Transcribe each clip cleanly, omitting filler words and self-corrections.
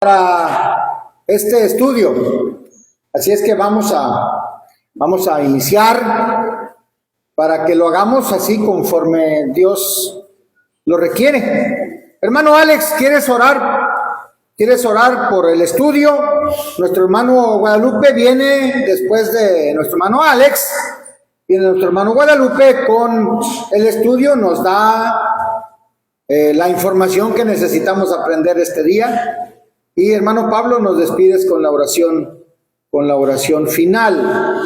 para este estudio. Así es que vamos a iniciar para que lo hagamos así conforme Dios lo requiere. Hermano Alex, ¿quieres orar? ¿Quieres orar por el estudio? Nuestro hermano Guadalupe viene después de nuestro hermano Alex. Viene nuestro hermano Guadalupe con el estudio, nos da la información que necesitamos aprender este día. Y hermano Pablo, nos despides con la oración final.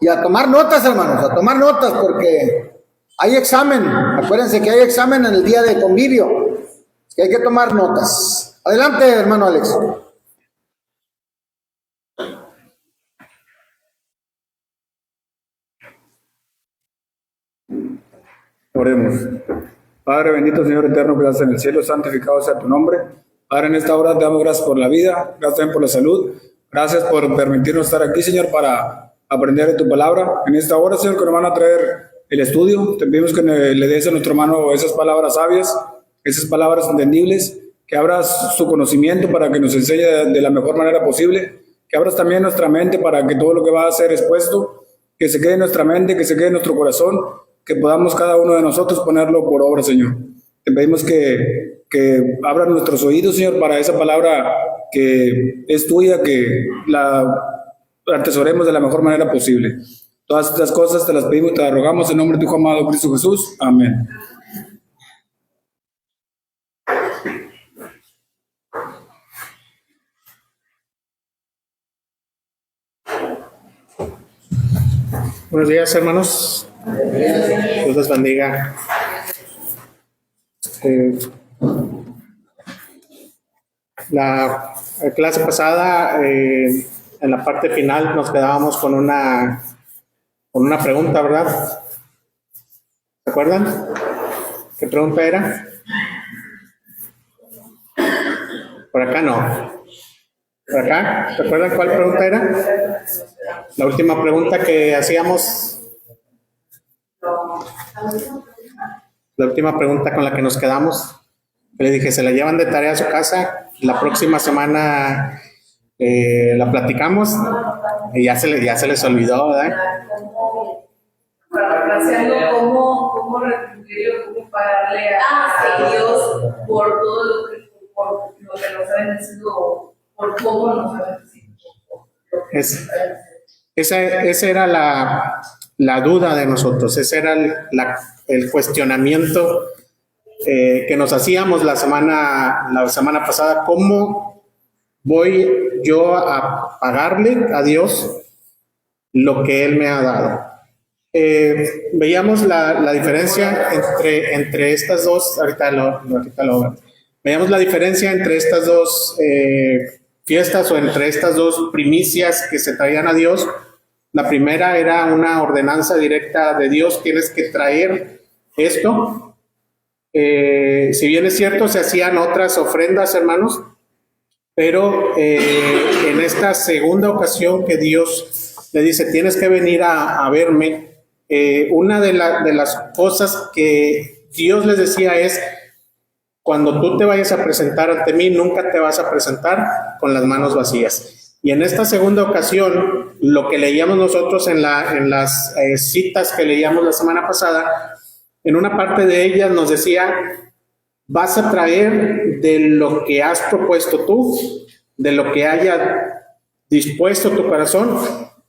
Y a tomar notas, hermanos, a tomar notas, porque hay examen. Acuérdense que hay examen en el día de convivio, que hay que tomar notas. Adelante, hermano Alex. Oremos. Padre bendito, Señor eterno, que estás en el cielo, santificado sea tu nombre. Padre, en esta hora te damos gracias por la vida, gracias también por la salud. Gracias por permitirnos estar aquí, Señor, para aprender de tu palabra. En esta hora, Señor, que nos van a traer el estudio, te pedimos que le des a nuestro hermano esas palabras sabias, esas palabras entendibles, que abras su conocimiento para que nos enseñe de la mejor manera posible, que abras también nuestra mente para que todo lo que va a ser expuesto, que se quede en nuestra mente, que se quede en nuestro corazón, que podamos cada uno de nosotros ponerlo por obra, Señor. Te pedimos que abran nuestros oídos, Señor, para esa palabra que es tuya, que la atesoremos de la mejor manera posible. Todas estas cosas te las pedimos y te las rogamos en nombre de tu Hijo amado Cristo Jesús. Amén. Buenos días, hermanos. Dios les bendiga. La clase pasada, en la parte final, nos quedábamos con una pregunta, ¿verdad? ¿Se acuerdan? ¿Qué pregunta era? Por acá no. ¿Por acá? ¿Se acuerdan cuál pregunta era? La última pregunta que hacíamos. La última pregunta con la que nos quedamos. Le dije, se la llevan de tarea a su casa. La próxima semana la platicamos. Y ya se les olvidó, ¿verdad? ¿Cómo retribuir o cómo pagarle a Dios por todo lo que nos ha bendecido, por cómo nos ha bendecido? Esa era la duda de nosotros, ese era el cuestionamiento que nos hacíamos la semana pasada. ¿Cómo voy yo a pagarle a Dios lo que Él me ha dado? Veíamos la diferencia entre estas dos, ahorita lo veíamos la diferencia entre estas dos fiestas o entre estas dos primicias que se traían a Dios. La primera era una ordenanza directa de Dios, tienes que traer esto. Si bien es cierto, se hacían otras ofrendas, hermanos, pero en esta segunda ocasión que Dios le dice, tienes que venir a verme, una de las cosas que Dios les decía es, cuando tú te vayas a presentar ante mí, nunca te vas a presentar con las manos vacías. Y en esta segunda ocasión, lo que leíamos nosotros en las citas que leíamos la semana pasada, en una parte de ellas nos decía, vas a traer de lo que has propuesto tú, de lo que haya dispuesto tu corazón,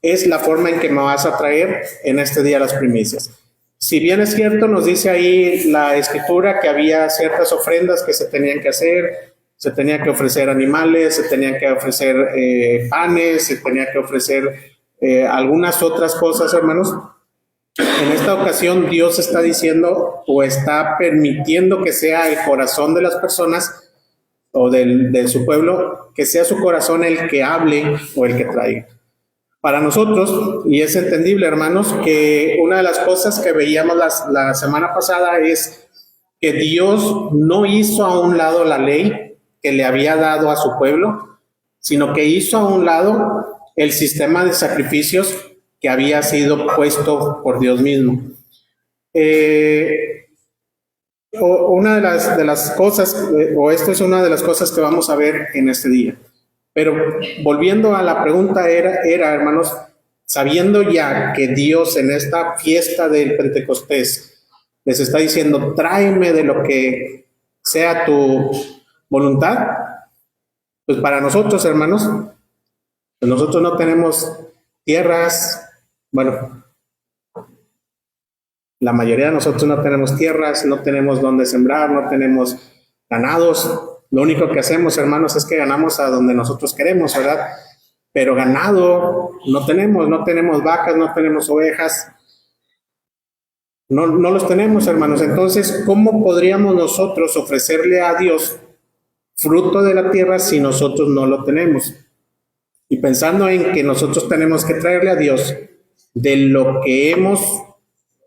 es la forma en que me vas a traer en este día las primicias. Si bien es cierto, nos dice ahí la Escritura que había ciertas ofrendas que se tenían que hacer, se tenía que ofrecer animales, se tenían que ofrecer panes, se tenía que ofrecer algunas otras cosas, hermanos. En esta ocasión Dios está diciendo o está permitiendo que sea el corazón de las personas o de su pueblo, que sea su corazón el que hable o el que traiga. Para nosotros, y es entendible, hermanos, que una de las cosas que veíamos la semana pasada es que Dios no hizo a un lado la ley que le había dado a su pueblo, sino que hizo a un lado el sistema de sacrificios que había sido puesto por Dios mismo. Una de las cosas, o esto es una de las cosas que vamos a ver en este día. Pero volviendo a la pregunta era, hermanos, sabiendo ya que Dios en esta fiesta del Pentecostés les está diciendo, tráeme de lo que sea tu voluntad, pues para nosotros, hermanos, pues nosotros no tenemos tierras, bueno, la mayoría de nosotros no tenemos tierras, no tenemos donde sembrar, no tenemos ganados. Lo único que hacemos, hermanos, es que ganamos a donde nosotros queremos, ¿verdad? Pero ganado no tenemos vacas, no tenemos ovejas, no los tenemos, hermanos. Entonces, ¿cómo podríamos nosotros ofrecerle a Dios fruto de la tierra si nosotros no lo tenemos? Y pensando en que nosotros tenemos que traerle a Dios de lo que hemos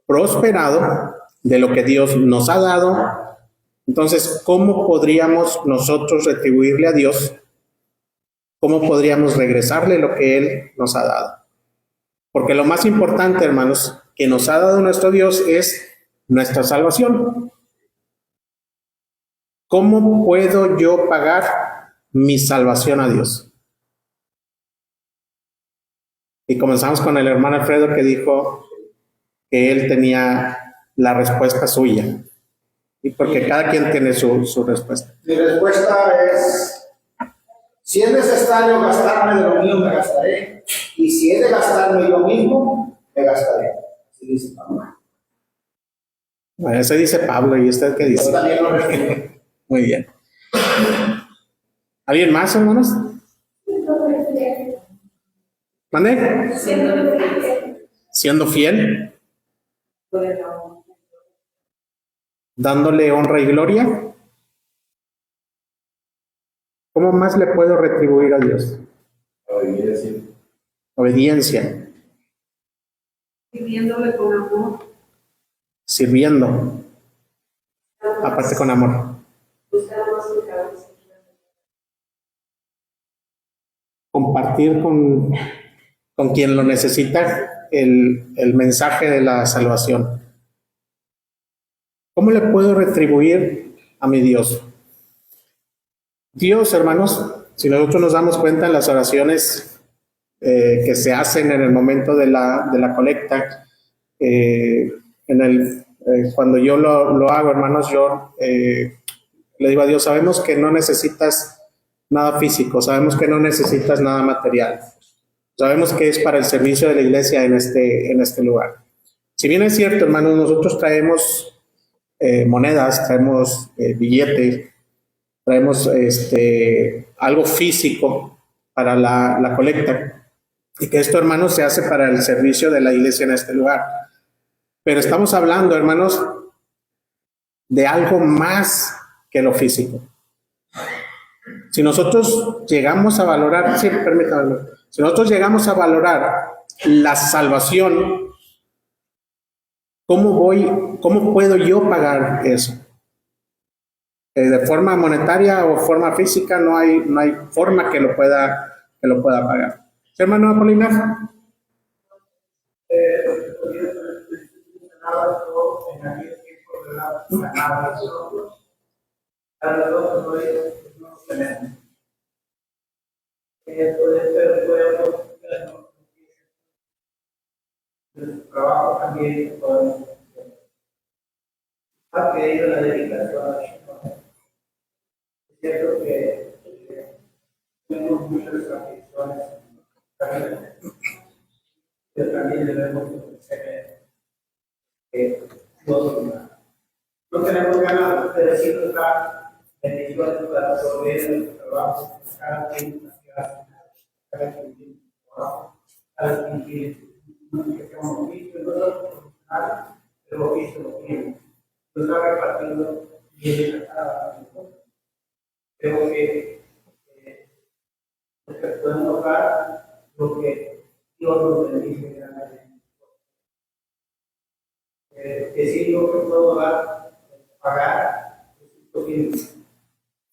prosperado, de lo que Dios nos ha dado, entonces, ¿cómo podríamos nosotros retribuirle a Dios? ¿Cómo podríamos regresarle lo que Él nos ha dado? Porque lo más importante, hermanos, que nos ha dado nuestro Dios es nuestra salvación. ¿Cómo puedo yo pagar mi salvación a Dios? Y comenzamos con el hermano Alfredo que dijo que él tenía la respuesta suya. Y porque cada quien tiene su respuesta. Mi respuesta es, si es necesario gastarme de lo mío, me gastaré. Y si es de gastarme yo mismo, me gastaré. Así dice Pablo. Bueno, eso dice Pablo, ¿y usted qué dice? Yo también lo respeto. Muy bien. ¿Alguien más, hermanos? ¿Mande? Siendo fiel. Dándole honra y gloria. ¿Cómo más le puedo retribuir a Dios? Obediencia. Sirviéndole con amor. Sirviendo. Aparte con amor. Compartir con quien lo necesita el mensaje de la salvación. ¿Cómo le puedo retribuir a mi Dios? Dios, hermanos, si nosotros nos damos cuenta en las oraciones que se hacen en el momento de la colecta, cuando yo lo hago, hermanos, yo le digo a Dios, sabemos que no necesitas nada físico, sabemos que no necesitas nada material, sabemos que es para el servicio de la iglesia en este lugar. Si bien es cierto, hermanos, nosotros traemos monedas, traemos billetes, traemos algo físico para la colecta, y que esto, hermanos, se hace para el servicio de la iglesia en este lugar. Pero estamos hablando, hermanos, de algo más que lo físico. Si nosotros llegamos a valorar, sí, permítanme, si nosotros llegamos a valorar la salvación, ¿cómo puedo yo pagar eso? De forma monetaria o forma física no hay forma que lo pueda pagar. ¿Sí, hermano Apolinar? Trabajo también con parte de la dedicación. Es cierto que tenemos muchas aficiones, pero también debemos conocer que no tenemos ganas de decir nuestra bendición para absorber el trabajo, cada quien cada quien tiene trabajo, cada quien tiene que sea un oficio, no es profesional, pero oficio lo tiene. Lo está repartiendo bien a cada uno. Creo que podemos dar lo que Dios nos bendice grandemente. Decir lo que puedo dar, pagar, lo que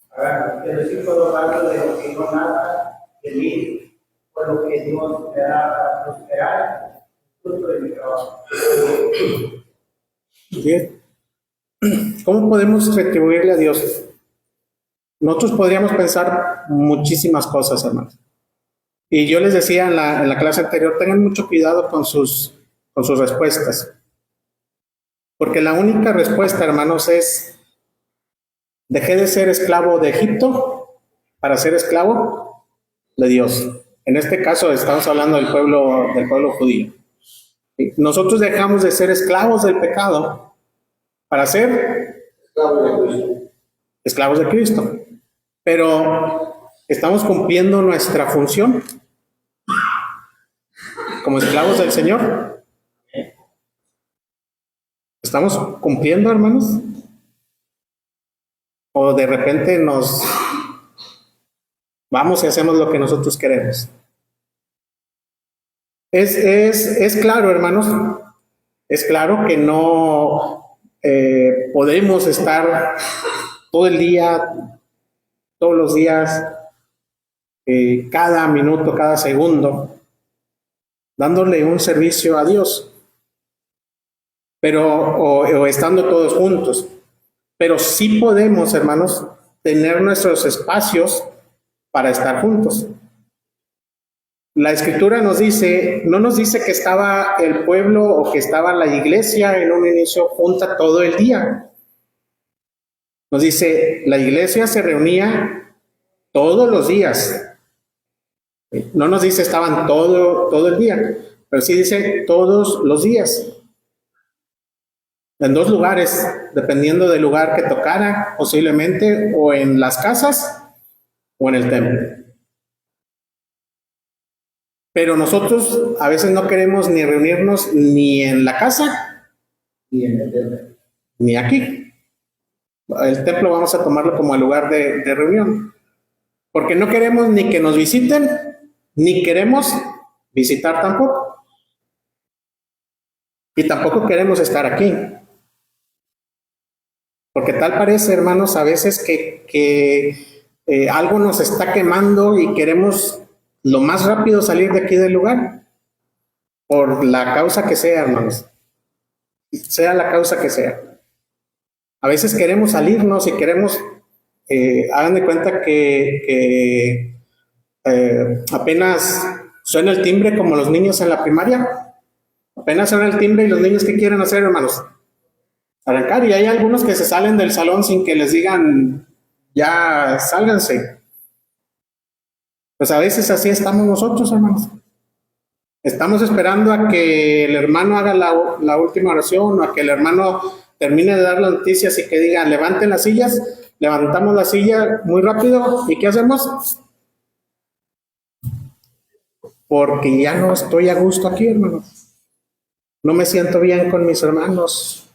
pagar, pero decir puedo dar de lo que no nada de mí, por lo que Dios me da para prosperar, fruto de mi trabajo. Bien. ¿Cómo podemos retribuirle a Dios? Nosotros podríamos pensar muchísimas cosas, hermanos. Y yo les decía en la clase anterior, tengan mucho cuidado con sus respuestas. Porque la única respuesta, hermanos, es: dejé de ser esclavo de Egipto para ser esclavo de Dios. En este caso estamos hablando del pueblo judío. Nosotros dejamos de ser esclavos del pecado para ser esclavos de Cristo. Pero estamos cumpliendo nuestra función como esclavos del Señor. ¿Estamos cumpliendo, hermanos? ¿O de repente nos vamos y hacemos lo que nosotros queremos? Es claro, hermanos, es claro que no podemos estar todo el día, todos los días, cada minuto, cada segundo, dándole un servicio a Dios, pero o estando todos juntos. Pero sí podemos, hermanos, tener nuestros espacios para estar juntos. La Escritura nos dice, no nos dice que estaba el pueblo o que estaba la iglesia en un inicio junta todo el día. Nos dice, la iglesia se reunía todos los días. No nos dice estaban todo el día, pero sí dice todos los días. En dos lugares, dependiendo del lugar que tocara, posiblemente, o en las casas o en el templo. Pero nosotros a veces no queremos ni reunirnos ni en la casa, Y en el tema. ni aquí. El templo vamos a tomarlo como el lugar de reunión. Porque no queremos ni que nos visiten, ni queremos visitar tampoco. Y tampoco queremos estar aquí. Porque tal parece, hermanos, a veces que algo nos está quemando y queremos lo más rápido salir de aquí del lugar. Por la causa que sea, hermanos. Sea la causa que sea. A veces queremos salirnos y queremos, hagan de cuenta que apenas suena el timbre como los niños en la primaria. Apenas suena el timbre y los niños, ¿qué quieren hacer, hermanos? Arrancar. Y hay algunos que se salen del salón sin que les digan, ya sálganse. Pues a veces así estamos nosotros, hermanos. Estamos esperando a que el hermano haga la última oración, o a que el hermano termine de dar las noticias y que diga, levanten las sillas. Levantamos la silla muy rápido. ¿Y qué hacemos? Porque ya no estoy a gusto aquí, hermanos. No me siento bien con mis hermanos.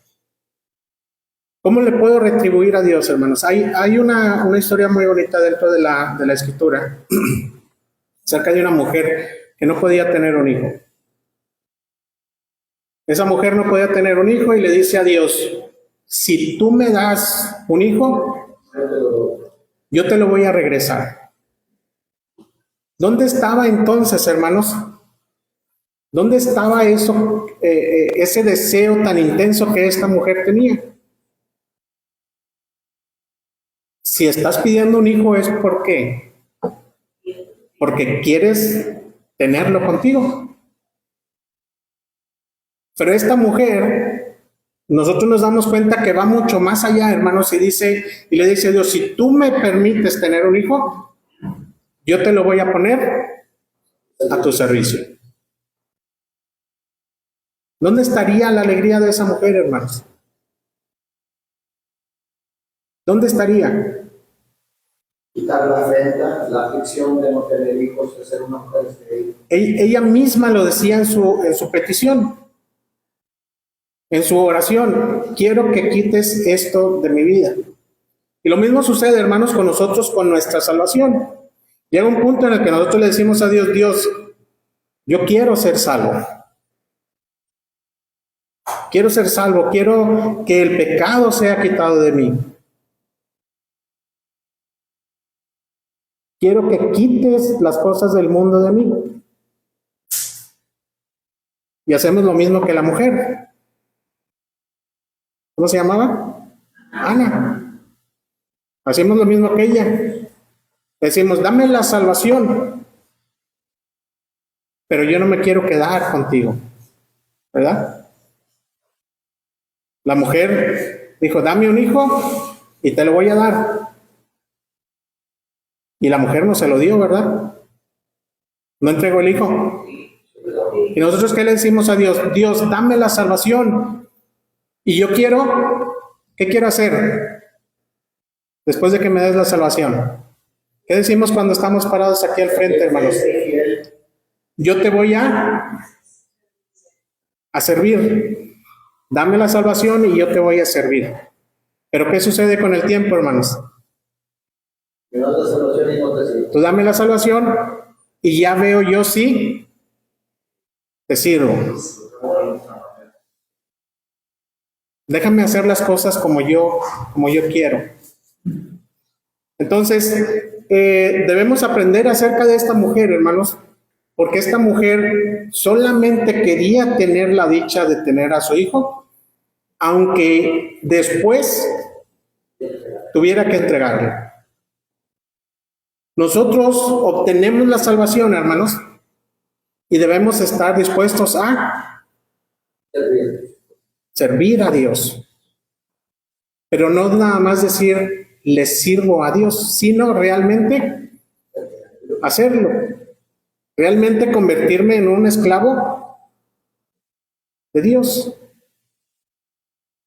¿Cómo le puedo retribuir a Dios, hermanos? Hay una historia muy bonita dentro de la Escritura acerca de una mujer que no podía tener un hijo. Esa mujer no podía tener un hijo y le dice a Dios, si tú me das un hijo, yo te lo voy a regresar. ¿Dónde estaba entonces, hermanos? ¿Dónde estaba eso, ese deseo tan intenso que esta mujer tenía? Si estás pidiendo un hijo es porque quieres tenerlo contigo. Pero esta mujer, nosotros nos damos cuenta que va mucho más allá, hermanos, y le dice a Dios, si tú me permites tener un hijo, yo te lo voy a poner a tu servicio. ¿Dónde estaría la alegría de esa mujer, hermanos? ¿Dónde estaría? Quitar la afrenta, la aflicción de no tener hijos, de ser una mujer estéril. Ella misma lo decía en su petición, en su oración, quiero que quites esto de mi vida. Y lo mismo sucede, hermanos, con nosotros, con nuestra salvación. Llega un punto en el que nosotros le decimos a Dios, Dios, yo quiero ser salvo. Quiero ser salvo, quiero que el pecado sea quitado de mí. Quiero que quites las cosas del mundo de mí. Y hacemos lo mismo que la mujer. ¿Cómo se llamaba? Ana. Hacemos lo mismo que ella. Decimos, dame la salvación, pero yo no me quiero quedar contigo, ¿verdad? La mujer dijo, dame un hijo y te lo voy a dar. Y la mujer no se lo dio, ¿verdad? No entregó el hijo. ¿Y nosotros qué le decimos a Dios? Dios, dame la salvación. Y yo quiero, ¿qué quiero hacer después de que me des la salvación? ¿Qué decimos cuando estamos parados aquí al frente, hermanos? Yo te voy a servir. Dame la salvación y yo te voy a servir. Pero ¿qué sucede con el tiempo, hermanos? Tú dame la salvación y ya veo yo si te sirvo. Déjame hacer las cosas como yo quiero. Entonces, debemos aprender acerca de esta mujer, hermanos, porque esta mujer solamente quería tener la dicha de tener a su hijo, aunque después tuviera que entregarle. Nosotros obtenemos la salvación, hermanos, y debemos estar dispuestos a servir a Dios. Pero no nada más decir, le sirvo a Dios, sino realmente hacerlo. Realmente convertirme en un esclavo de Dios.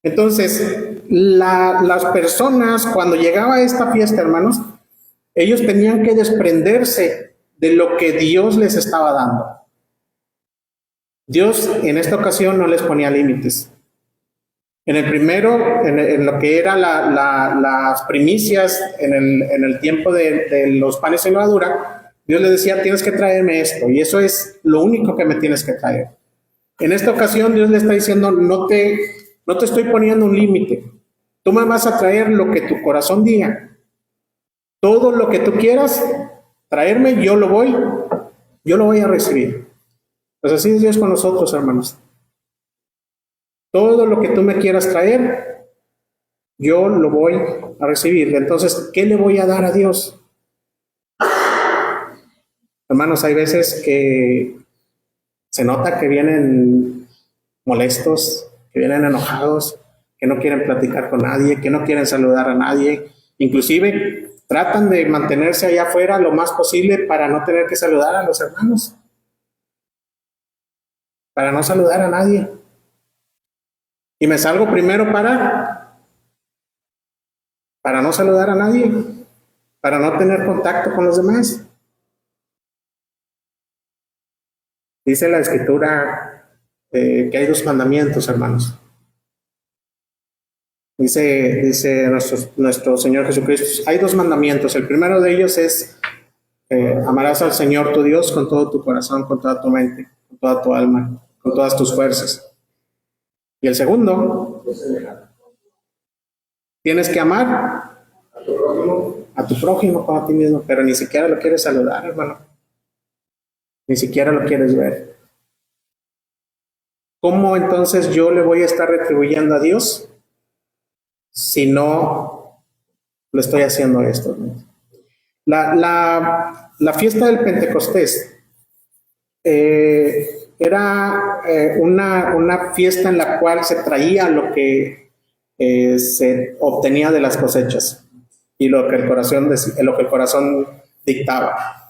Entonces, las personas, cuando llegaba a esta fiesta, hermanos, ellos tenían que desprenderse de lo que Dios les estaba dando. Dios en esta ocasión no les ponía límites. En el primero, en lo que eran las primicias, en el tiempo de los panes sin levadura, Dios les decía, tienes que traerme esto, y eso es lo único que me tienes que traer. En esta ocasión Dios le está diciendo, no te estoy poniendo un límite. Tú me vas a traer lo que tu corazón diga. Todo lo que tú quieras traerme, yo lo voy a recibir. Pues así es Dios con nosotros, hermanos. Todo lo que tú me quieras traer, yo lo voy a recibir. Entonces, ¿qué le voy a dar a Dios? Hermanos, hay veces que se nota que vienen molestos, que vienen enojados, que no quieren platicar con nadie, que no quieren saludar a nadie. Inclusive, tratan de mantenerse allá afuera lo más posible para no tener que saludar a los hermanos. Para no saludar a nadie. Y me salgo primero para no saludar a nadie, para no tener contacto con los demás. Dice la Escritura que hay 2 mandamientos, hermanos. Dice nuestro Señor Jesucristo, hay 2 mandamientos. El primero de ellos es, amarás al Señor tu Dios con todo tu corazón, con toda tu mente, con toda tu alma, con todas tus fuerzas. Y el segundo, tienes que amar a tu prójimo como a ti mismo, pero ni siquiera lo quieres saludar, hermano. Ni siquiera lo quieres ver. ¿Cómo entonces yo le voy a estar retribuyendo a Dios si no lo estoy haciendo esto? La fiesta del Pentecostés era una fiesta en la cual se traía lo que se obtenía de las cosechas y lo que el corazón dictaba.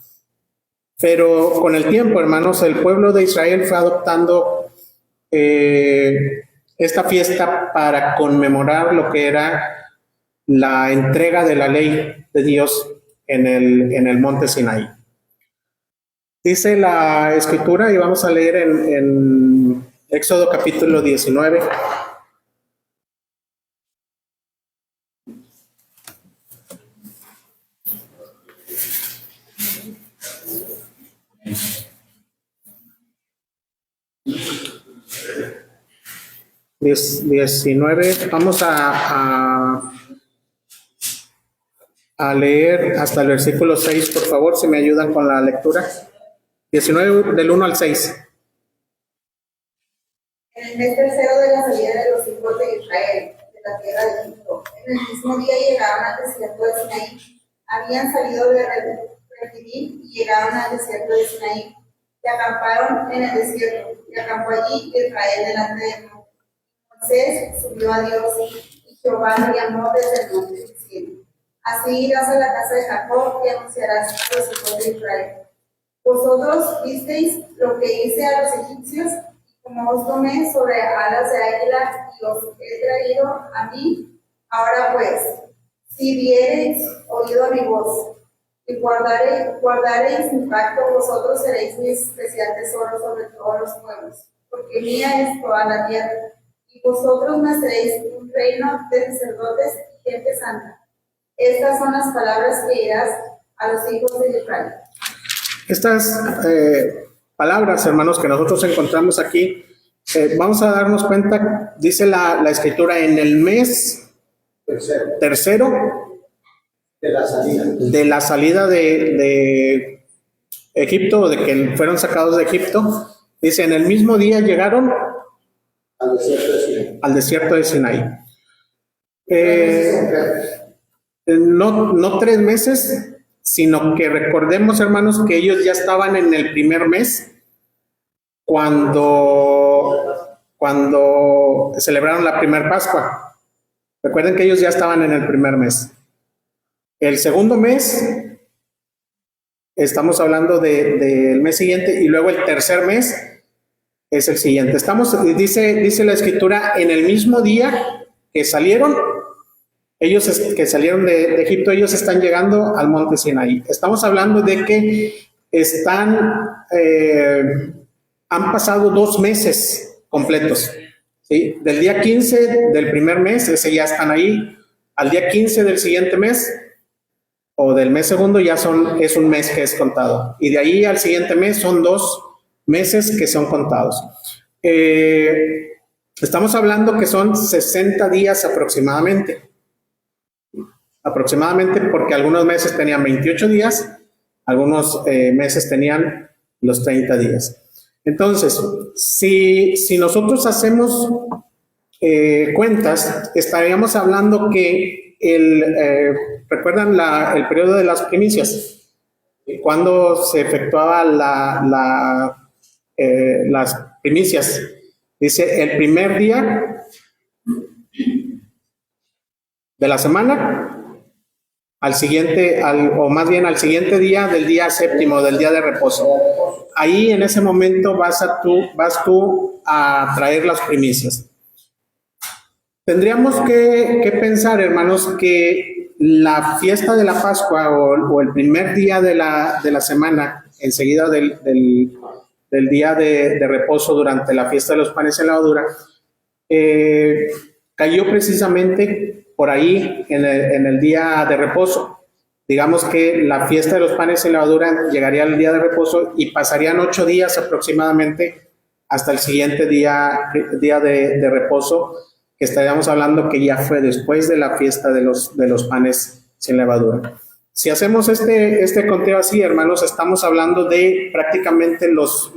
Pero con el tiempo, hermanos, el pueblo de Israel fue adoptando esta fiesta para conmemorar lo que era la entrega de la ley de Dios en el monte Sinaí. Dice la Escritura, y vamos a leer en Éxodo capítulo 19. Vamos a leer hasta el versículo 6, por favor, si me ayudan con la lectura. 19 del 1 al 6. En el mes tercero de la salida de los hijos de Israel, de la tierra de Egipto. En el mismo día llegaron al desierto de Sinaí. Habían salido de Refidim y llegaron al desierto de Sinaí. Y acamparon en el desierto. Y acampó allí Israel delante de Dios. Moisés subió a Dios y Jehová lo llamó desde el monte diciendo: Así irás a la casa de Jacob y anunciarás a los hijos de Israel. Vosotros visteis lo que hice a los egipcios, y como os tomé sobre alas de águila y os he traído a mí, ahora pues, si diereis oído a mi voz y guardareis mi pacto, vosotros seréis mi especial tesoro sobre todos los pueblos, porque mía es toda la tierra, y vosotros me seréis un reino de sacerdotes y gente santa. Estas son las palabras que dirás a los hijos de Israel. Estas palabras, hermanos, que nosotros encontramos aquí, vamos a darnos cuenta, dice la Escritura, en el mes tercero de la salida de Egipto, de que fueron sacados de Egipto, dice, en el mismo día llegaron al desierto de Sinaí. No 3 meses, sino que recordemos, hermanos, que ellos ya estaban en el primer mes cuando celebraron la primer Pascua. Recuerden que ellos ya estaban en el primer mes. El segundo mes, estamos hablando del mes siguiente, y luego el tercer mes es el siguiente. Dice la Escritura, en el mismo día que salieron, ellos que salieron de Egipto, ellos están llegando al monte Sinaí. Estamos hablando de que han pasado 2 meses completos, ¿sí? Del día 15 del primer mes, ese ya están ahí, al día 15 del siguiente mes, o del mes segundo, es un mes que es contado. Y de ahí al siguiente mes son 2 meses que son contados. Estamos hablando que son 60 días aproximadamente, porque algunos meses tenían 28 días, algunos meses tenían los 30 días. Entonces, si nosotros hacemos cuentas, estaríamos hablando que ¿recuerdan el periodo de las primicias? Cuando se efectuaba las primicias. Dice, el primer día de la semana, al siguiente día del día séptimo, del día de reposo. Ahí en ese momento vas tú a traer las primicias. Tendríamos que pensar, hermanos, que la fiesta de la Pascua o el primer día de la semana, enseguida del día de reposo durante la fiesta de los panes en levadura, cayó precisamente por ahí en el día de reposo. Digamos que la fiesta de los panes en levadura llegaría al día de reposo y pasarían 8 días aproximadamente hasta el siguiente día de reposo, que estaríamos hablando que ya fue después de la fiesta de los panes sin levadura. Si hacemos este conteo así, hermanos, estamos hablando de prácticamente los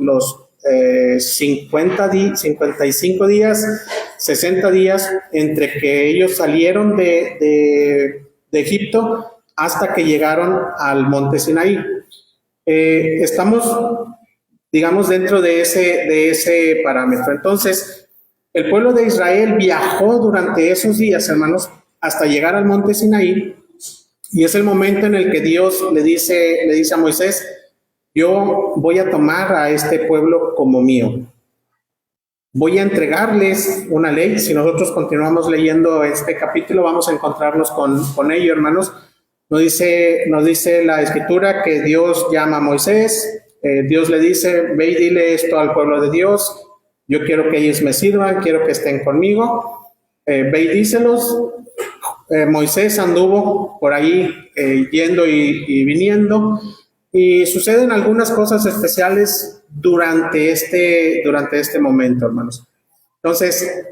55 días, 60 días entre que ellos salieron de Egipto hasta que llegaron al monte Sinaí. Estamos, digamos, dentro de ese parámetro. Entonces, el pueblo de Israel viajó durante esos días, hermanos, hasta llegar al monte Sinaí, y es el momento en el que Dios le dice a Moisés: yo voy a tomar a este pueblo como mío. Voy a entregarles una ley. Si nosotros continuamos leyendo este capítulo, vamos a encontrarnos con ello, hermanos. Nos dice la Escritura que Dios llama a Moisés. Dios le dice: ve y dile esto al pueblo de Dios. Yo quiero que ellos me sirvan, quiero que estén conmigo. Ve y díselos. Moisés anduvo por ahí yendo y viniendo. Y suceden algunas cosas especiales durante este momento, hermanos. Entonces,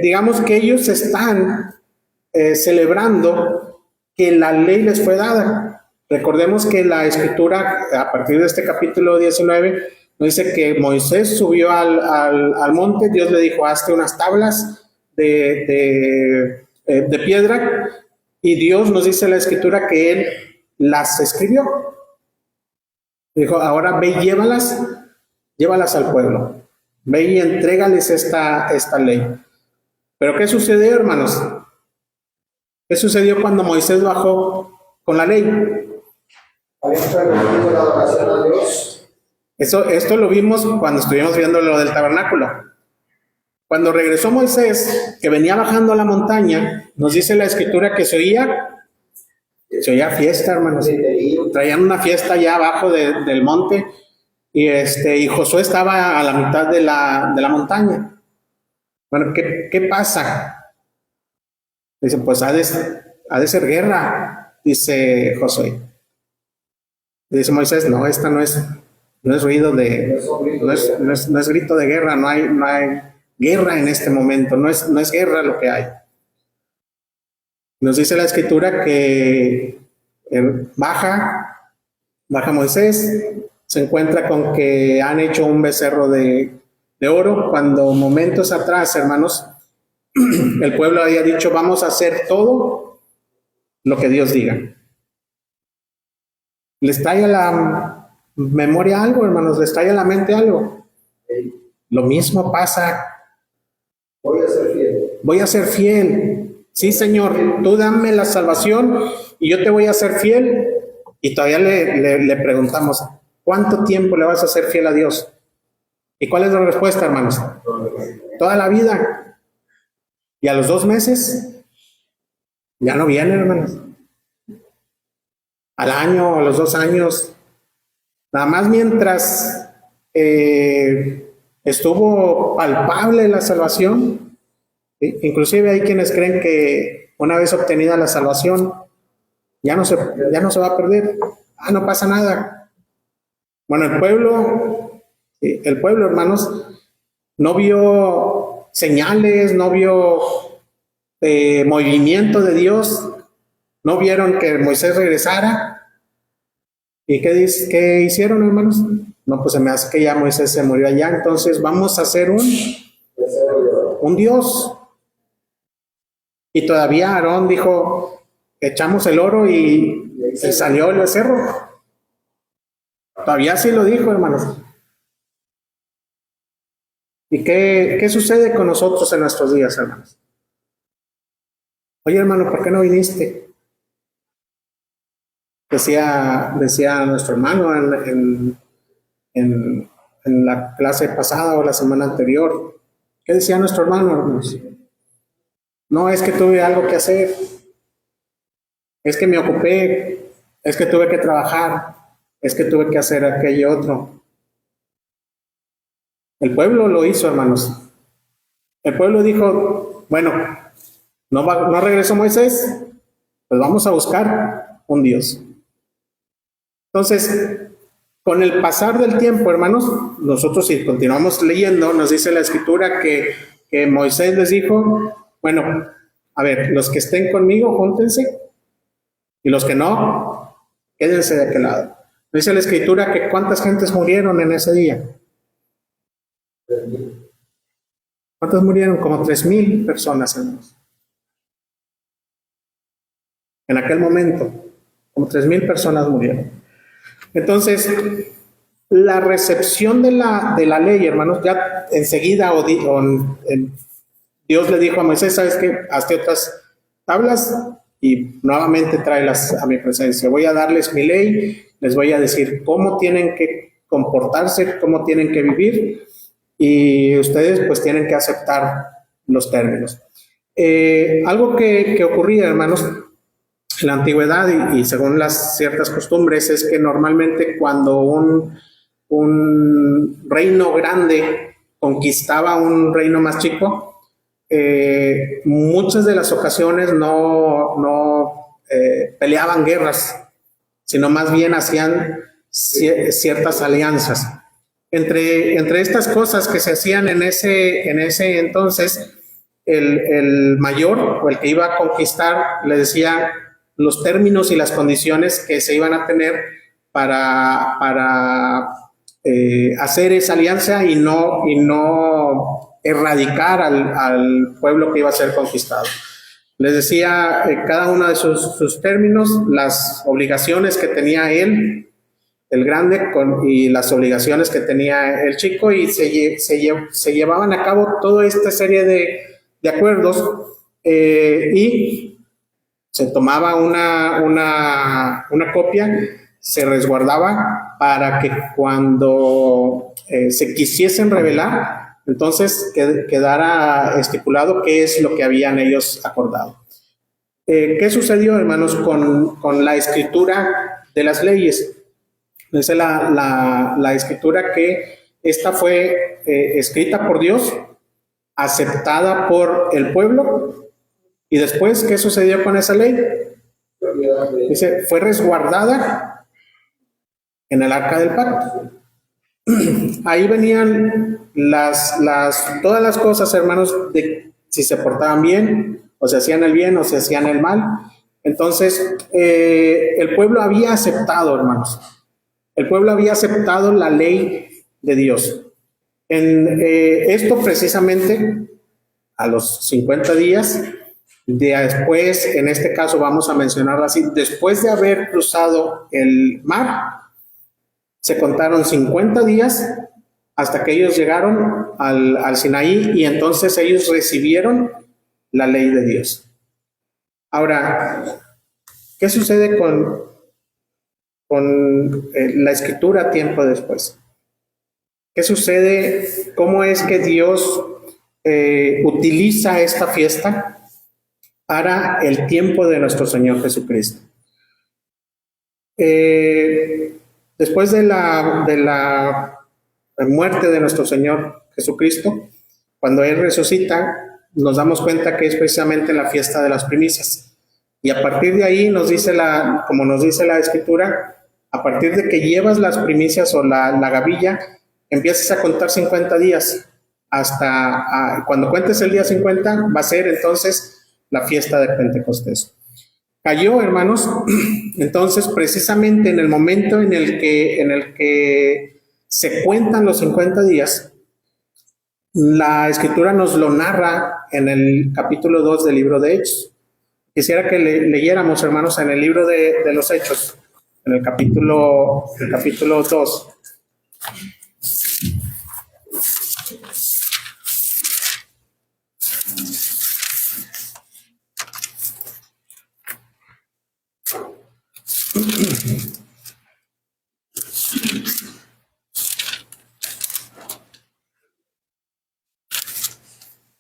digamos que ellos están celebrando que la ley les fue dada. Recordemos que la Escritura, a partir de este capítulo 19, nos dice que Moisés subió al monte. Dios le dijo: hazte unas tablas de piedra, y Dios nos dice en la Escritura que Él las escribió. Dijo, ahora ve y llévalas al pueblo. Ve y entrégales esta ley. Pero ¿qué sucedió, hermanos? ¿Qué sucedió cuando Moisés bajó con la ley? Habían permitido la adoración a Dios. Esto lo vimos cuando estuvimos viendo lo del tabernáculo. Cuando regresó Moisés, que venía bajando a la montaña, nos dice la Escritura que se oía fiesta, hermanos. Traían una fiesta allá abajo del monte, y Josué estaba a la mitad de la montaña. Bueno, ¿qué pasa? Dice, pues ha de ser guerra, dice Josué. Dice Moisés, no, esta no es ruido no es grito de guerra, no hay guerra en este momento, no es guerra lo que hay. Nos dice la Escritura que baja Moisés, se encuentra con que han hecho un becerro de oro, cuando momentos atrás, hermanos, el pueblo había dicho, vamos a hacer todo lo que Dios diga. ¿Les trae a la memoria algo, hermanos? ¿Les trae a la mente algo? Lo mismo pasa. Voy a ser fiel. Sí, Señor, tú dame la salvación y yo te voy a ser fiel. Y todavía le preguntamos, ¿cuánto tiempo le vas a ser fiel a Dios? ¿Y cuál es la respuesta, hermanos? Toda la vida. Y a los 2 meses, ya no vienen, hermanos. Al año, a los 2 años. Nada más mientras estuvo palpable la salvación. ¿Sí? Inclusive hay quienes creen que una vez obtenida la salvación, ya no se va a perder. No pasa nada. Bueno, el pueblo, hermanos, no vio señales, no vio movimiento de Dios, no vieron que Moisés regresara. ¿Y qué hicieron, hermanos? No, pues se me hace que ya Moisés se murió allá, entonces vamos a hacer un Dios. Y todavía Aarón dijo, echamos el oro y salió el becerro. Todavía sí lo dijo, hermanos. ¿Y qué sucede con nosotros en nuestros días, hermanos? Oye, hermano, ¿por qué no viniste? Decía nuestro hermano en la clase pasada o la semana anterior. ¿Qué decía nuestro hermano, hermanos? No, es que tuve algo que hacer. Es que me ocupé. Es que tuve que trabajar. Es que tuve que hacer aquello otro. El pueblo lo hizo, hermanos. El pueblo dijo, bueno, no regresó Moisés, pues vamos a buscar un Dios. Entonces, con el pasar del tiempo, hermanos, nosotros si continuamos leyendo, nos dice la Escritura que Moisés les dijo, bueno, a ver, los que estén conmigo, júntense, y los que no, quédense de aquel lado. Dice la Escritura que ¿cuántas gentes murieron en ese día? ¿Cuántos murieron? Como 3,000 personas, hermanos. En aquel momento, como 3,000 personas murieron. Entonces, la recepción de la ley, hermanos, ya enseguida Dios le dijo a Moisés, ¿sabes qué? Hazte otras tablas y nuevamente tráelas a mi presencia. Voy a darles mi ley, les voy a decir cómo tienen que comportarse, cómo tienen que vivir, y ustedes pues tienen que aceptar los términos. Algo que ocurría, hermanos, en la antigüedad y según las ciertas costumbres, es que normalmente cuando un reino grande conquistaba un reino más chico, muchas de las ocasiones no peleaban guerras, sino más bien hacían ciertas alianzas. Entre estas cosas que se hacían en ese entonces, el mayor o el que iba a conquistar le decía los términos y las condiciones que se iban a tener para hacer esa alianza y no erradicar al pueblo que iba a ser conquistado. Les decía cada uno de sus términos, las obligaciones que tenía él, el grande, y las obligaciones que tenía el chico, y se llevaban a cabo toda esta serie de acuerdos, y se tomaba una copia, se resguardaba para que cuando se quisiesen rebelar, entonces quedara estipulado qué es lo que habían ellos acordado. ¿Qué sucedió, hermanos, con la escritura de las leyes? Dice la escritura que esta fue escrita por Dios, aceptada por el pueblo, y después, ¿qué sucedió con esa ley? Dice, fue resguardada en el arca del pacto. Ahí venían todas las cosas, hermanos, de si se portaban bien, o se hacían el bien, o se hacían el mal. Entonces, el pueblo había aceptado, hermanos. El pueblo había aceptado la ley de Dios. Esto precisamente a los 50 días, después, en este caso vamos a mencionarlo así, después de haber cruzado el mar, se contaron 50 días hasta que ellos llegaron al Sinaí, y entonces ellos recibieron la ley de Dios. Ahora, ¿qué sucede con la escritura tiempo después? ¿Qué sucede? ¿Cómo es que Dios utiliza esta fiesta para el tiempo de nuestro Señor Jesucristo? Después de la muerte de nuestro Señor Jesucristo, cuando Él resucita, nos damos cuenta que es precisamente la fiesta de las primicias. Y a partir de ahí como nos dice la Escritura, a partir de que llevas las primicias o la gavilla, empiezas a contar 50 días. Hasta cuando cuentes el día 50, va a ser entonces la fiesta de Pentecostés. Cayó, hermanos, entonces precisamente en el momento en el que se cuentan los 50 días, la Escritura nos lo narra en el capítulo 2 del libro de Hechos. Quisiera que leyéramos, hermanos, en el libro de los Hechos, en el capítulo 2.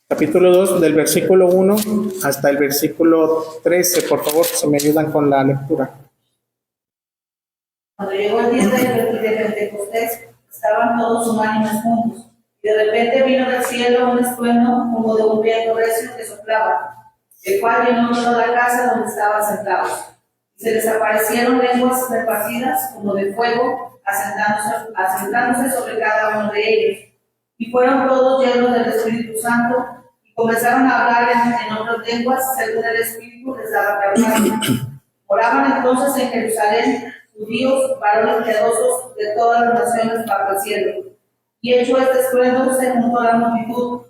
Capítulo 2, del versículo 1 hasta el versículo 13, por favor, si me ayudan con la lectura. Cuando llegó el día de Pentecostés, estaban todos unánimes juntos, y de repente vino del cielo un estruendo como de un viento recio que soplaba, el cual llenó toda la casa donde estaban sentados. Y se les aparecieron lenguas repartidas como de fuego, asentándose sobre cada uno de ellos. Y fueron todos llenos del Espíritu Santo, y comenzaron a hablar en otras lenguas, según el Espíritu les daba que hablaran. Oraban entonces en Jerusalén judíos, varones piadosos de todas las naciones bajo el cielo. Y hecho este estruendo, se juntó la multitud,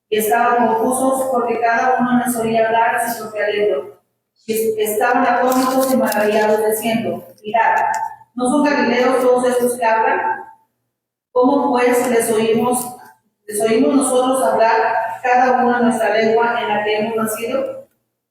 y estaban confusos porque cada uno les oía hablar a su propia lengua. Y estaban atónitos y maravillados, diciendo: mirad, ¿no son galileos todos estos que hablan? ¿Cómo pues les oímos nosotros hablar cada uno en nuestra lengua en la que hemos nacido?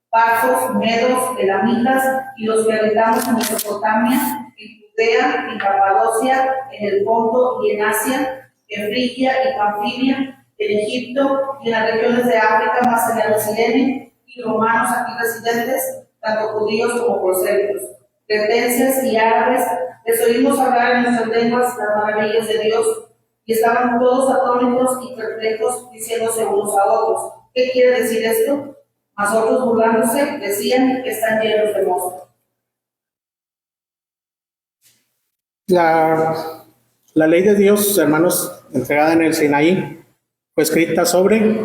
Partos, medos, elamitas, y los que habitamos en Mesopotamia, en Judea, en Capadocia, en el Ponto y en Asia, en Frigia y Panfilia, en Egipto y en las regiones de África más allá de Cirene, y romanos aquí residentes, tanto judíos como prosélitos, cretenses y árabes, les oímos hablar en nuestras lenguas las maravillas de Dios, y estaban todos atónitos y perplejos, diciéndose unos a otros: ¿qué quiere decir esto? Mas otros, burlándose, decían que están llenos de mosto. La ley de Dios, hermanos, entregada en el Sinaí, fue escrita sobre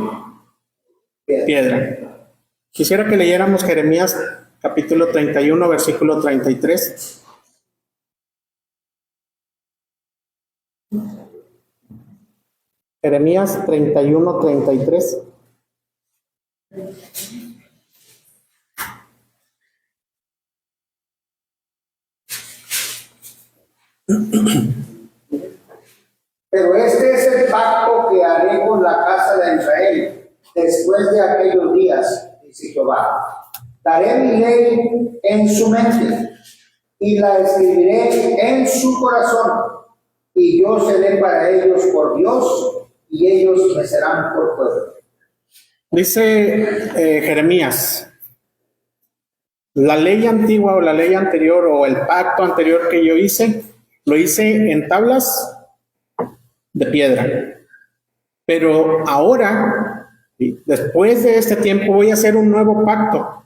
piedra. Quisiera que leyéramos Jeremías capítulo 31, versículo 33. Jeremías 31-33. Pero este es el pacto que haré con la casa de Israel después de aquellos días, dice Jehová. Daré mi ley en su mente y la escribiré en su corazón, y yo seré para ellos por Dios y ellos me serán por pueblo. Dice Jeremías, la ley antigua o la ley anterior o el pacto anterior que yo hice, lo hice en tablas de piedra. Pero ahora, después de este tiempo, voy a hacer un nuevo pacto.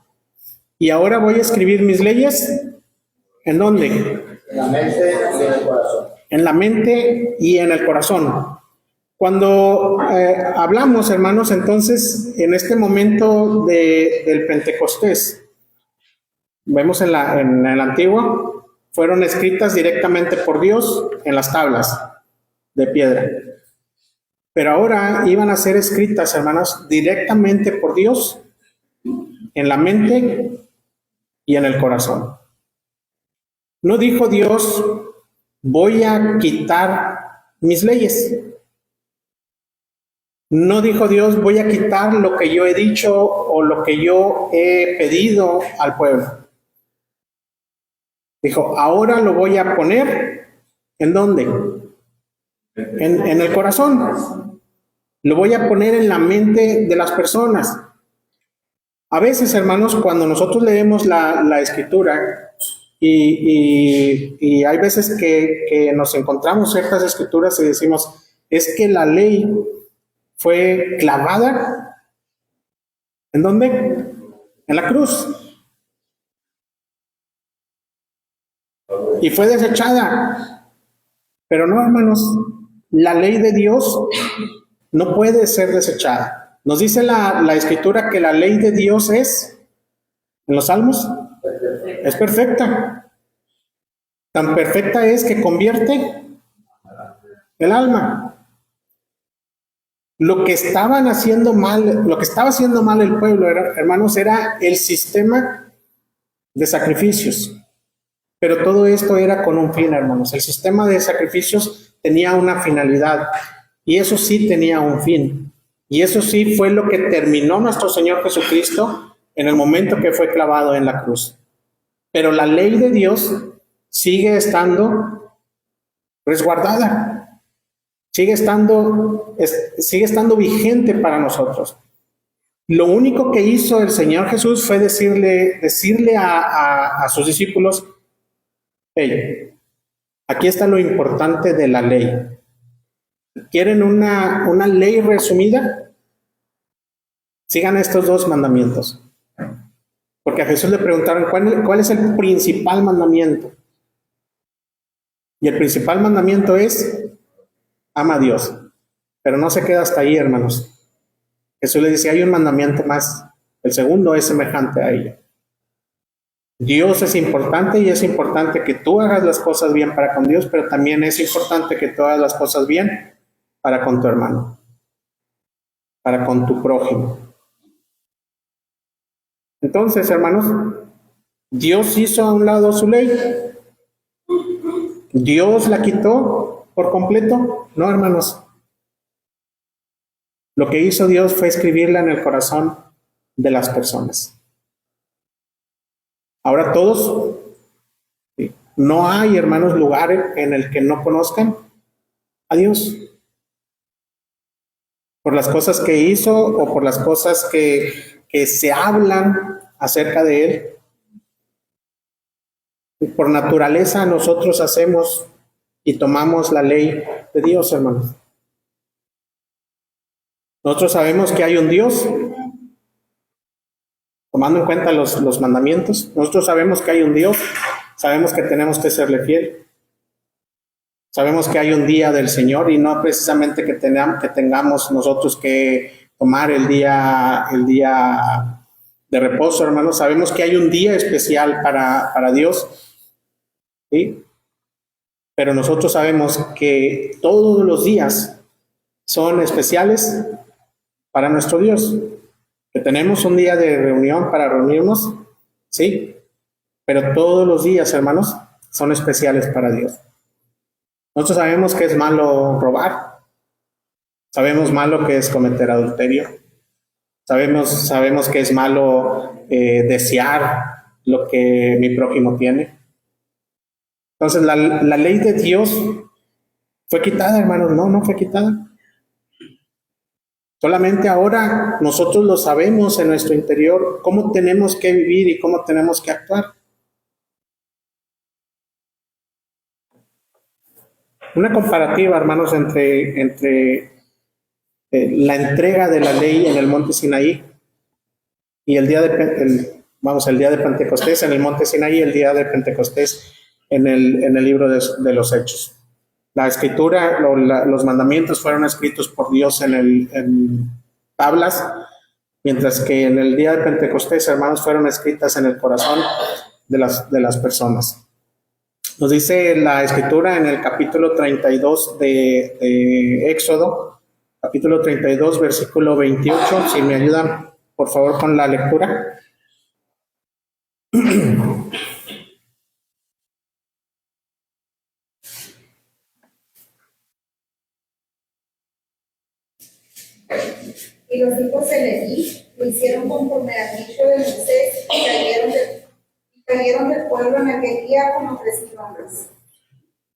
Y ahora voy a escribir mis leyes, ¿en dónde? En la mente y en el corazón. En la mente y en el corazón. Cuando hablamos, hermanos, entonces, en este momento del Pentecostés, vemos en el Antiguo, fueron escritas directamente por Dios en las tablas de piedra. Pero ahora iban a ser escritas, hermanos, directamente por Dios en la mente y en el corazón. No dijo Dios, voy a quitar mis leyes. No dijo Dios, voy a quitar lo que yo he dicho o lo que yo he pedido al pueblo. Dijo, ahora lo voy a poner, ¿en dónde? En el corazón. Lo voy a poner en la mente de las personas. A veces, hermanos, cuando nosotros leemos la Escritura y hay veces que nos encontramos ciertas Escrituras y decimos, es que la ley fue clavada, ¿en dónde? En la cruz. Y fue desechada. Pero no, hermanos, la ley de Dios no puede ser desechada. Nos dice la Escritura que la ley de Dios es, en los Salmos, es perfecta. Tan perfecta es que convierte el alma. Lo que estaban haciendo mal, lo que estaba haciendo mal el pueblo, hermanos, era el sistema de sacrificios. Pero todo esto era con un fin, hermanos. El sistema de sacrificios tenía una finalidad. Y eso sí tenía un fin. Y eso sí fue lo que terminó nuestro Señor Jesucristo en el momento que fue clavado en la cruz. Pero la ley de Dios sigue estando resguardada. Sigue estando vigente para nosotros. Lo único que hizo el Señor Jesús fue decirle a sus discípulos, hey, aquí está lo importante de la ley. ¿Quieren una ley resumida? Sigan estos 2 mandamientos. Porque a Jesús le preguntaron, ¿cuál es el principal mandamiento? Y el principal mandamiento es, ama a Dios. Pero no se queda hasta ahí, hermanos. Jesús le dice, hay un mandamiento más. El segundo es semejante a ello. Dios es importante y es importante que tú hagas las cosas bien para con Dios, pero también es importante que tú hagas las cosas bien para con tu hermano, para con tu prójimo. Entonces, hermanos, Dios hizo a un lado su ley. ¿Dios la quitó por completo? No, hermanos. Lo que hizo Dios fue escribirla en el corazón de las personas. Ahora todos, no hay, hermanos, lugar en el que no conozcan a Dios. Por las cosas que hizo o por las cosas que se hablan acerca de Él. Y por naturaleza nosotros hacemos y tomamos la ley de Dios, hermanos. Nosotros sabemos que hay un Dios, tomando en cuenta los mandamientos. Nosotros sabemos que hay un Dios, sabemos que tenemos que serle fiel. Sabemos que hay un día del Señor y no precisamente que tengamos nosotros que tomar el día de reposo, hermanos. Sabemos que hay un día especial para Dios, ¿sí? Pero nosotros sabemos que todos los días son especiales para nuestro Dios. Que tenemos un día de reunión para reunirnos, sí, pero todos los días, hermanos, son especiales para Dios. Nosotros sabemos que es malo robar, sabemos malo que es cometer adulterio, sabemos que es malo desear lo que mi prójimo tiene. Entonces la ley de Dios fue quitada, hermanos. No fue quitada. Solamente ahora nosotros lo sabemos en nuestro interior, cómo tenemos que vivir y cómo tenemos que actuar. Una comparativa, hermanos, entre la entrega de la ley en el monte Sinaí y el día de Pentecostés en el monte Sinaí y el día de Pentecostés en el libro de los Hechos. La escritura, los mandamientos fueron escritos por Dios en tablas, mientras que en el día de Pentecostés, hermanos, fueron escritas en el corazón de las personas. Nos dice la escritura en el capítulo 32 de Éxodo, capítulo 32, versículo 28, si me ayudan, por favor, con la lectura. Y los hijos de Leví lo hicieron conforme al dicho de Moisés y cayeron del pueblo en aquel día como 3,000 hombres.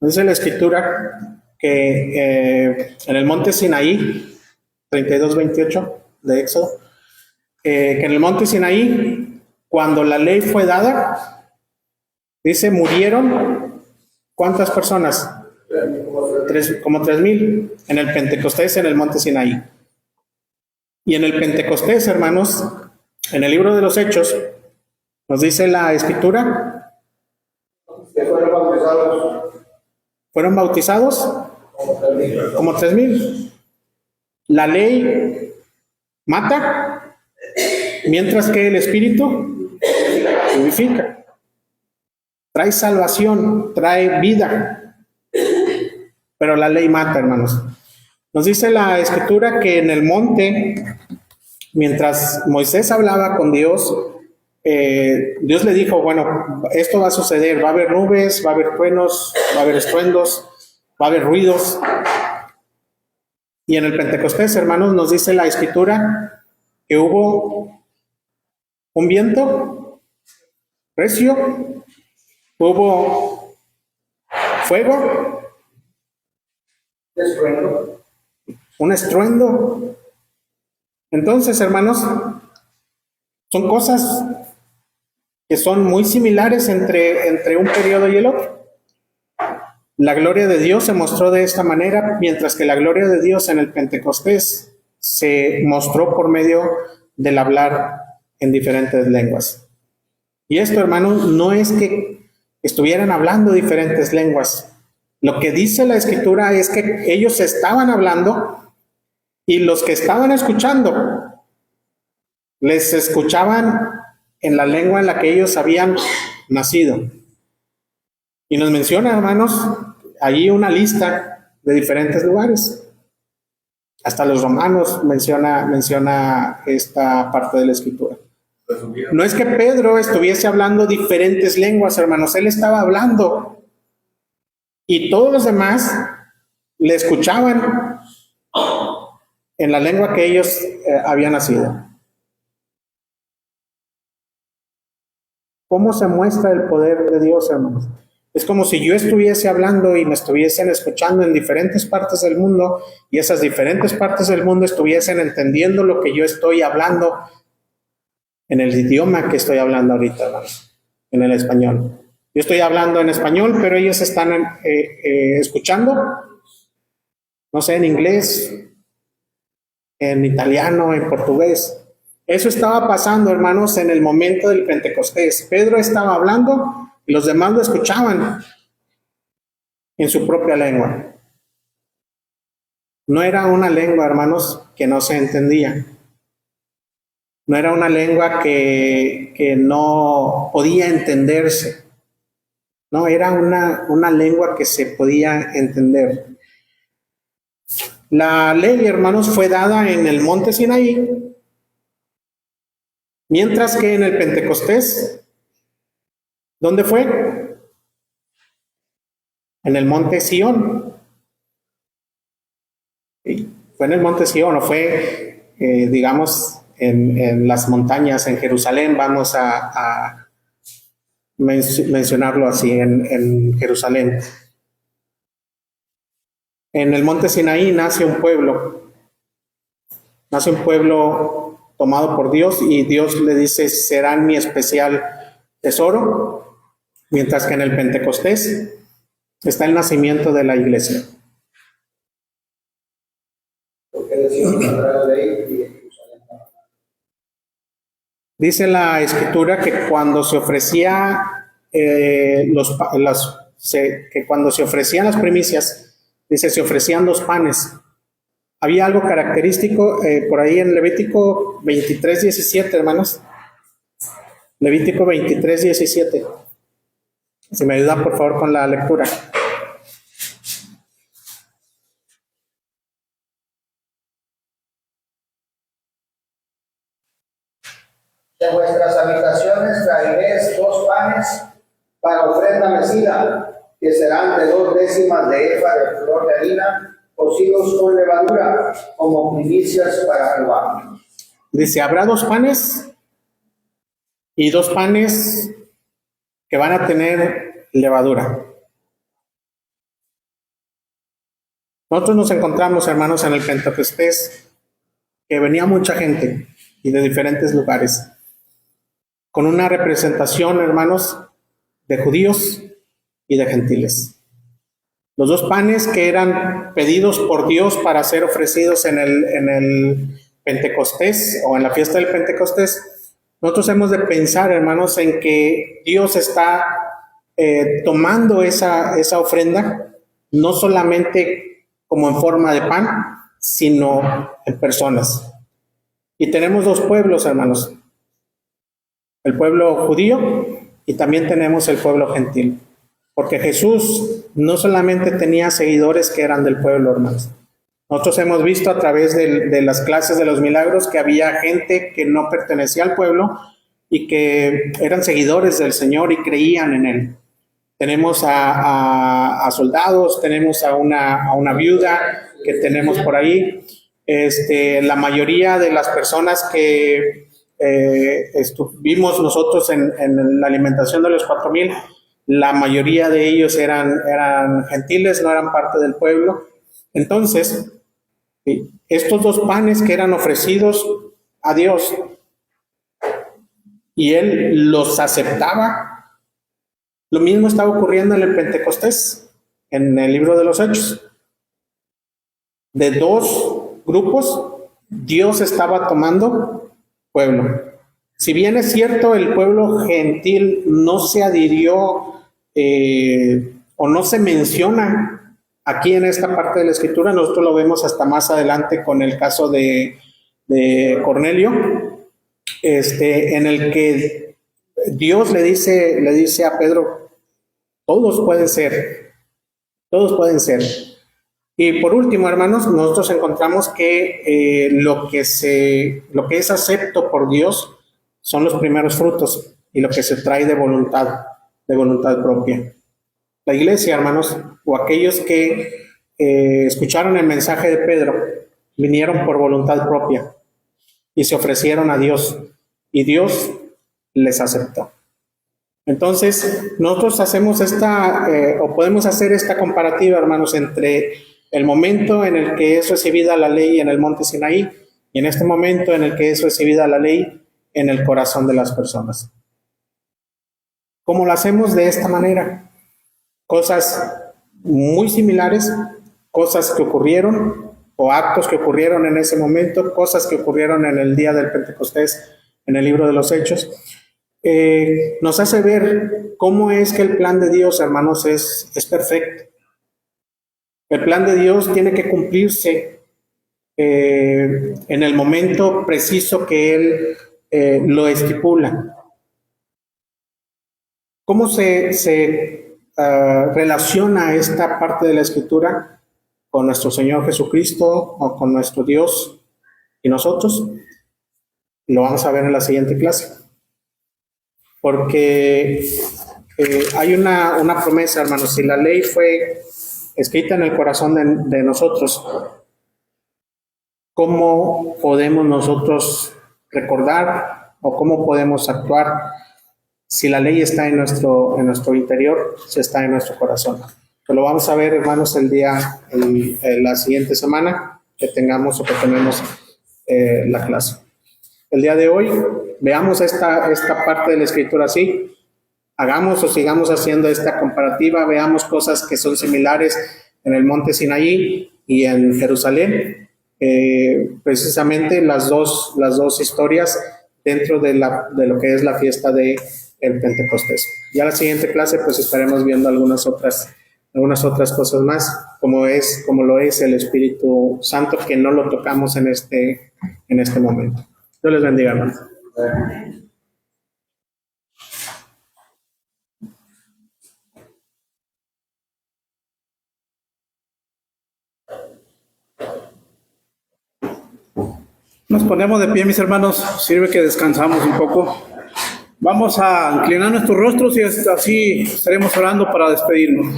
Dice la escritura que en el monte Sinaí, 32:28 de Éxodo, que en el monte Sinaí, cuando la ley fue dada, dice, murieron, ¿cuántas personas? Como 3,000 en el Pentecostés, en el monte Sinaí. Y en el Pentecostés, hermanos, en el libro de los Hechos, nos dice la escritura Que fueron bautizados fueron bautizados como 3,000. La ley mata, mientras que el Espíritu vivifica. Trae salvación, trae vida, pero la ley mata, hermanos. Nos dice la escritura que en el monte, mientras Moisés hablaba con Dios, Dios le dijo, bueno, esto va a suceder, va a haber nubes, va a haber truenos, va a haber estruendos, va a haber ruidos. Y en el Pentecostés, hermanos, nos dice la escritura que hubo un viento recio, hubo fuego, un estruendo. Entonces, hermanos, son cosas que son muy similares entre un periodo y el otro. La gloria de Dios se mostró de esta manera, mientras que la gloria de Dios en el Pentecostés se mostró por medio del hablar en diferentes lenguas. Y esto, hermanos, no es que estuvieran hablando diferentes lenguas. Lo que dice la escritura es que ellos estaban hablando y los que estaban escuchando les escuchaban en la lengua en la que ellos habían nacido. Y nos menciona, hermanos, allí una lista de diferentes lugares. Hasta los romanos menciona esta parte de la escritura. No es que Pedro estuviese hablando diferentes lenguas, hermanos, él estaba hablando y todos los demás le escuchaban en la lengua que ellos habían nacido. ¿Cómo se muestra el poder de Dios, hermanos? Es como si yo estuviese hablando y me estuviesen escuchando en diferentes partes del mundo y esas diferentes partes del mundo estuviesen entendiendo lo que yo estoy hablando en el idioma que estoy hablando ahorita, hermanos, en el español. Yo estoy hablando en español, pero ellos están escuchando, no sé, en inglés, en italiano, en portugués. Eso estaba pasando, hermanos, en el momento del Pentecostés. Pedro estaba hablando y los demás lo escuchaban en su propia lengua. No era una lengua, hermanos, que no se entendía. No era una lengua que no podía entenderse. No, era una lengua que se podía entender. La ley, hermanos, fue dada en el monte Sinaí, mientras que en el Pentecostés, ¿dónde fue? En el monte Sión. Fue en el monte Sión, o fue, digamos, en las montañas, en Jerusalén, vamos a mencionarlo así, en Jerusalén. En el monte Sinaí nace un pueblo tomado por Dios, y Dios le dice, serán mi especial tesoro, mientras que en el Pentecostés está el nacimiento de la iglesia. Porque decimos la ley y Jerusalén. Dice la escritura que cuando se ofrecía que cuando se ofrecían las primicias, dice, se ofrecían 2 panes. Había algo característico por ahí en Levítico 23:17, hermanos. Levítico 23:17. Si me ayudan, por favor, con la lectura. De vuestras habitaciones traeréis 2 panes para ofrenda mecida, que serán de 2 décimas de efa de flor de harina, cocidos con levadura, como primicias para Jehová. Dice, habrá 2 panes y 2 panes que van a tener levadura. Nosotros nos encontramos, hermanos, en el Pentecostés, que venía mucha gente y de diferentes lugares, con una representación, hermanos, de judíos y de gentiles. Los 2 panes que eran pedidos por Dios para ser ofrecidos en el Pentecostés o en la fiesta del Pentecostés, nosotros hemos de pensar, hermanos, en que Dios está tomando esa ofrenda, no solamente como en forma de pan, sino en personas. Y tenemos 2 pueblos, hermanos, el pueblo judío y también tenemos el pueblo gentil, porque Jesús no solamente tenía seguidores que eran del pueblo, hermanos. Nosotros hemos visto a través de las clases de los milagros que había gente que no pertenecía al pueblo y que eran seguidores del Señor y creían en Él. Tenemos a vsoldados, tenemos a una viuda que tenemos por ahí. La mayoría de las personas que estuvimos nosotros en la alimentación de los 4,000, la mayoría de ellos eran gentiles, no eran parte del pueblo. Entonces, estos 2 panes que eran ofrecidos a Dios y Él los aceptaba, lo mismo estaba ocurriendo en el Pentecostés, en el libro de los Hechos. De 2 grupos, Dios estaba tomando pueblo. Si bien es cierto, el pueblo gentil no se adhirió o no se menciona aquí en esta parte de la escritura, nosotros lo vemos hasta más adelante con el caso de Cornelio, en el que Dios le dice a Pedro, todos pueden ser. Y por último, hermanos, nosotros encontramos que lo que es acepto por Dios son los primeros frutos y lo que se trae de voluntad propia. La iglesia, hermanos, o aquellos que escucharon el mensaje de Pedro, vinieron por voluntad propia y se ofrecieron a Dios, y Dios les aceptó. Entonces, nosotros hacemos o podemos hacer esta comparativa, hermanos, entre el momento en el que es recibida la ley en el monte Sinaí y en este momento en el que es recibida la ley en el corazón de las personas. ¿Cómo lo hacemos? De esta manera. Cosas muy similares, cosas que ocurrieron o actos que ocurrieron en ese momento, cosas que ocurrieron en el día del Pentecostés, en el libro de los Hechos, nos hace ver cómo es que el plan de Dios, hermanos, es perfecto. El plan de Dios tiene que cumplirse en el momento preciso que Él lo estipula. ¿Cómo se relaciona esta parte de la Escritura con nuestro Señor Jesucristo o con nuestro Dios y nosotros? Lo vamos a ver en la siguiente clase. Porque hay una promesa, hermanos. Si la ley fue escrita en el corazón de nosotros, ¿cómo podemos nosotros recordar o cómo podemos actuar si la ley está en nuestro interior, si está en nuestro corazón? Pues lo vamos a ver, hermanos, la siguiente semana que tenemos la clase. El día de hoy, veamos esta parte de la Escritura así. Hagamos o sigamos haciendo esta comparativa, veamos cosas que son similares en el monte Sinaí y en Jerusalén. Precisamente las dos historias dentro de lo que es la fiesta de el Pentecostés. Ya la siguiente clase pues estaremos viendo algunas otras cosas más, como lo es el Espíritu Santo, que no lo tocamos en este momento. Dios les bendiga, hermanos. Nos ponemos de pie, mis hermanos. Sirve que descansamos un poco. Vamos a inclinar nuestros rostros y así estaremos orando para despedirnos.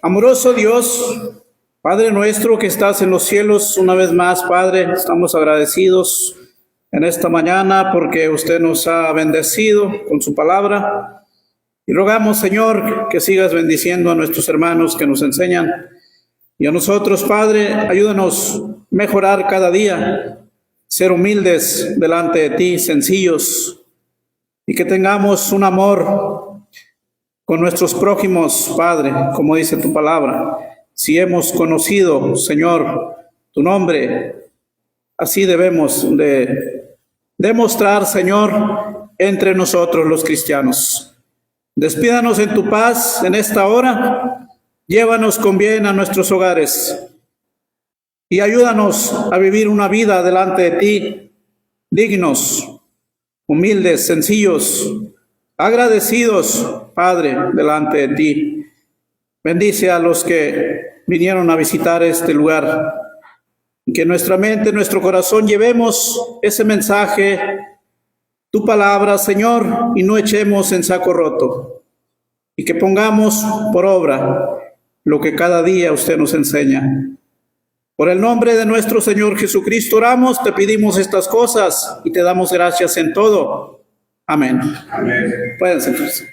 Amoroso Dios, Padre nuestro que estás en los cielos, una vez más, Padre, estamos agradecidos en esta mañana porque usted nos ha bendecido con su palabra. Y rogamos, Señor, que sigas bendiciendo a nuestros hermanos que nos enseñan. Y a nosotros, Padre, ayúdanos a mejorar cada día, ser humildes delante de ti, sencillos, y que tengamos un amor con nuestros prójimos, Padre, como dice tu palabra. Si hemos conocido, Señor, tu nombre, así debemos de demostrar, Señor, entre nosotros los cristianos. Despídanos en tu paz en esta hora. Llévanos con bien a nuestros hogares y ayúdanos a vivir una vida delante de ti, dignos, humildes, sencillos, agradecidos, Padre, delante de ti. Bendice a los que vinieron a visitar este lugar y que en nuestra mente, nuestro corazón llevemos ese mensaje, tu palabra, Señor, y no echemos en saco roto y que pongamos por obra lo que cada día usted nos enseña. Por el nombre de nuestro Señor Jesucristo oramos, te pedimos estas cosas y te damos gracias en todo. Amén. Amén. Pueden sentarse.